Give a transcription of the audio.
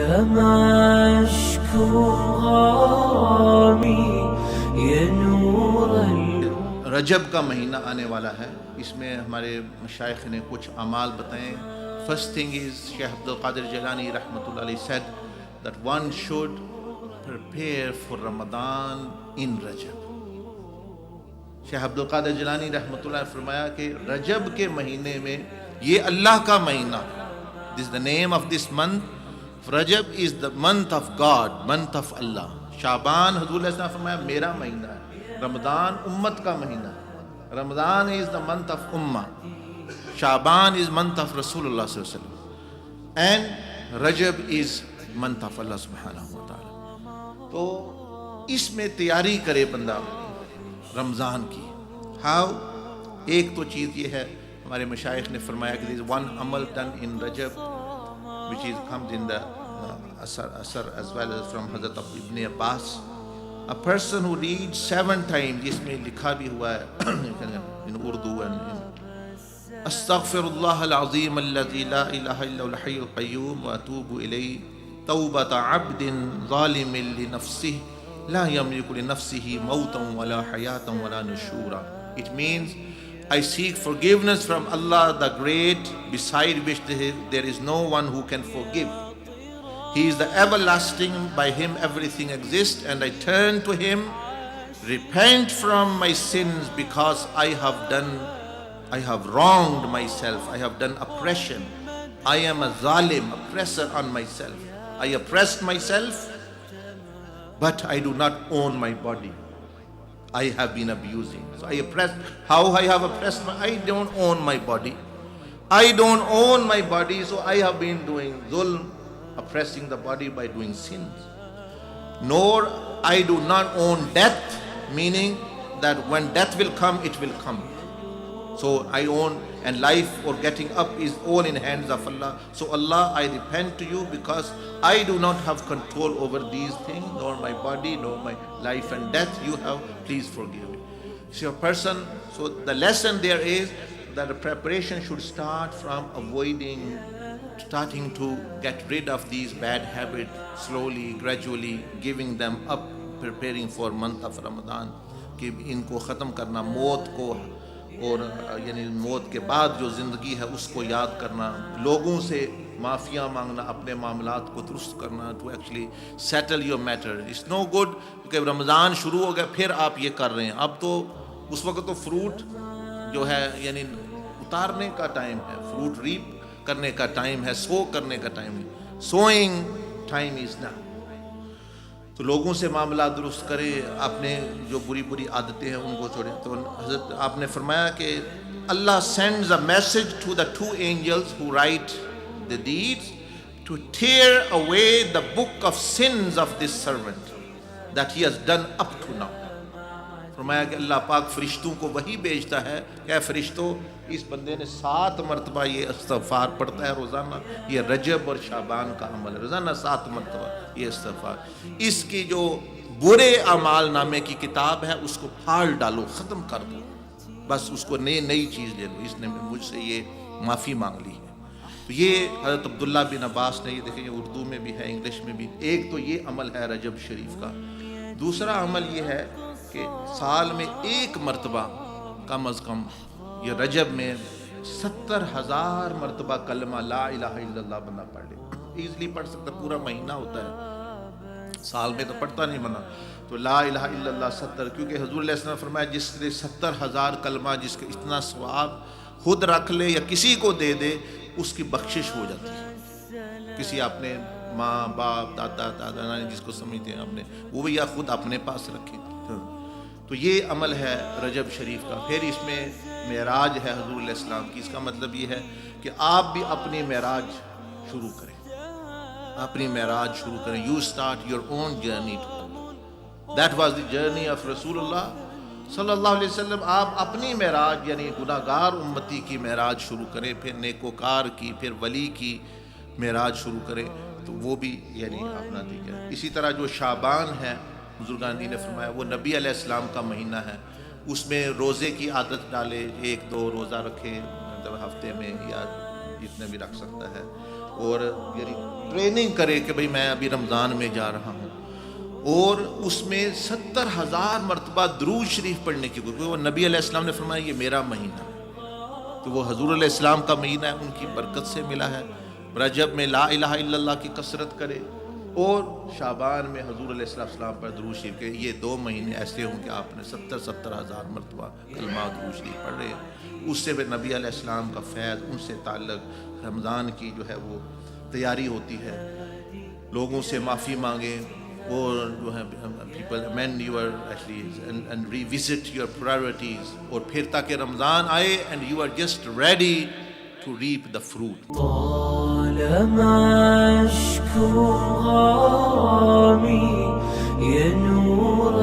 لما أشكو غرامي يا نور رجب کا مہینہ آنے والا ہے، اس میں ہمارے مشائخ نے کچھ اعمال بتائیں۔ فرسٹ تھنگ از شیخ عبد القادر جیلانی رحمۃ اللہ علیہ said that one should prepare for Ramadan in Rajab۔ شیخ عبد القادر جیلانی رحمۃ اللہ نے فرمایا کہ رجب کے مہینے میں، یہ اللہ کا مہینہ، this is the name of this month. Recep is the month of God, month of Allah۔ شعبان حضور علیہ السلام نے فرمایا میرا مہینہ ہے، رمضان امت کا مہینہ ہے۔ رمضان is the month of Ummah، Shaban is month of رسول اللہ صلی اللہ علیہ وسلم، and Recep is month of اللہ سبحانہ وتعالی۔ تو اس میں تیاری کرے بندہ رمضان کی۔ ہاؤ؟ ایک تو چیز یہ ہے، ہمارے مشائخ نے فرمایا کہ there is one عمل done in Rajab which is comes in the Asar as well as from Hazrat Ibn Abbas۔ A person who reads 7 times، جس میں لکھا بھی ہوا ہے in Urdu and in Astaghfirullah al-Azim alladhi la ilaha illa al-Hayy al-Qayyum wa atubu ilayhi tawbata 'abdin zalimin li nafsihi la yamliku li nafsihi mautan wala hayatan wala nushura۔ It means I seek forgiveness from Allah the Great, beside which there is no one who can forgive. He is the everlasting, by him everything exists, and I turn to him, repent from my sins because I have wronged myself, I have done oppression, I am a zalim, oppressor on myself, I oppressed myself, but I do not own my body, I have been abusing. So I oppressed, how I have oppressed I don't own my body, I don't own my body, so I have been doing zulm, oppressing the body by doing sins. Nor I do not own death, meaning that when death will come, it will come. So I own, and life or getting up is all in hands of Allah. So Allah, I repent to you because I do not have control over these things, nor my body, nor my life and death. You have, please forgive me. So a person, so the lesson there is that the preparation should start from starting to get rid of these bad habits, slowly, gradually giving them up, preparing for month of Ramadan، کہ ان کو ختم کرنا، موت کو، اور یعنی موت کے بعد جو زندگی ہے اس کو یاد کرنا، لوگوں سے معافیاں مانگنا، اپنے معاملات کو درست کرنا، to actually settle your matter. It's no good کہ رمضان شروع ہو گیا پھر آپ یہ کر رہے ہیں۔ اب تو اس وقت تو فروٹ جو ہے یعنی اتارنے کا ٹائم ہے، فروٹ ریپ کرنے کا ٹائم ہے، سو کرنے کا ٹائم ہے، سوئنگ ٹائم از ناؤ۔ تو لوگوں سے معاملات درست کرے، اپنے جو بری عادتیں ہیں ان کو چھوڑیں۔ تو حضرت آپ نے فرمایا کہ اللہ sends a message to the 2 angels who write the deeds to tear away the book of sins of this servant that he has done up to now۔ فرمایا کہ اللہ پاک فرشتوں کو وہی بھیجتا ہے کہ اے فرشتوں، اس بندے نے 7 مرتبہ یہ استغفار پڑھتا ہے روزانہ، یہ رجب اور شعبان کا عمل ہے، روزانہ 7 مرتبہ یہ استغفار، اس کی جو برے اعمال نامے کی کتاب ہے اس کو پھاڑ ڈالو، ختم کر دو، بس اس کو نئی چیز لے لو، اس نے مجھ سے یہ معافی مانگ لی ہے۔ تو یہ حضرت عبداللہ بن عباس نے، یہ دیکھیں اردو میں بھی ہے، انگلش میں بھی۔ ایک تو یہ عمل ہے رجب شریف کا۔ دوسرا عمل یہ ہے کہ سال میں 1 مرتبہ کم از کم یہ رجب میں 70,000 مرتبہ کلمہ لا الہ الا اللہ بندہ پڑھ لے۔ ایزلی پڑھ سکتا، پورا مہینہ ہوتا ہے، سال میں تو پڑھتا نہیں بنا۔ تو لا الہ الا اللہ 70، کیونکہ حضور علیہ السلام نے فرمایا جس نے 70,000 کلمہ، جس کا اتنا ثواب خود رکھ لے یا کسی کو دے دے، اس کی بخشش ہو جاتی ہے۔ کسی اپنے ماں باپ دادا نانی جس کو سمجھتے ہیں اپنے، وہ بھی یا خود اپنے پاس رکھے۔ تو یہ عمل ہے رجب شریف کا۔ پھر اس میں معراج ہے حضور علیہ السلام کی۔ اس کا مطلب یہ ہے کہ آپ بھی اپنی معراج شروع کریں، اپنی معراج شروع کریں۔ You start your own journey to اللہ۔ That was the journey of رسول اللہ صلی اللہ علیہ وسلم۔ آپ اپنی معراج یعنی گناہگار امتی کی معراج شروع کریں، پھر نیکوکار کی، پھر ولی کی معراج شروع کریں، تو وہ بھی یعنی اپنا طریقہ۔ اسی طرح جو شعبان ہے، بزرگان نے فرمایا وہ نبی علیہ السلام کا مہینہ ہے، اس میں روزے کی عادت ڈالے، 1-2 روزہ رکھے ہفتے میں یا جتنے بھی رکھ سکتا ہے، اور یعنی ٹریننگ کرے کہ بھئی میں ابھی رمضان میں جا رہا ہوں، اور اس میں 70,000 مرتبہ درود شریف پڑھنے کی، کیونکہ وہ نبی علیہ السلام نے فرمایا یہ میرا مہینہ ہے، تو وہ حضور علیہ السلام کا مہینہ ہے، ان کی برکت سے ملا ہے۔ رجب میں لا الہ الا اللہ کی کثرت کرے، اور شعبان میں حضور علیہ السلام پر درود شریف کے، یہ 2 مہینے ایسے ہوں کہ آپ نے 70,000 مرتبہ کلمہ درود شریف پڑھ رہے ہیں، اس سے پھر نبی علیہ السلام کا فیض، ان سے تعلق، رمضان کی جو ہے وہ تیاری ہوتی ہے، لوگوں سے معافی مانگیں، اور جو ہے people amend your and revisit your priorities, اور پھر تاکہ رمضان آئے and you are just ready to reap the fruit. طالما أشكو غرامي يا نور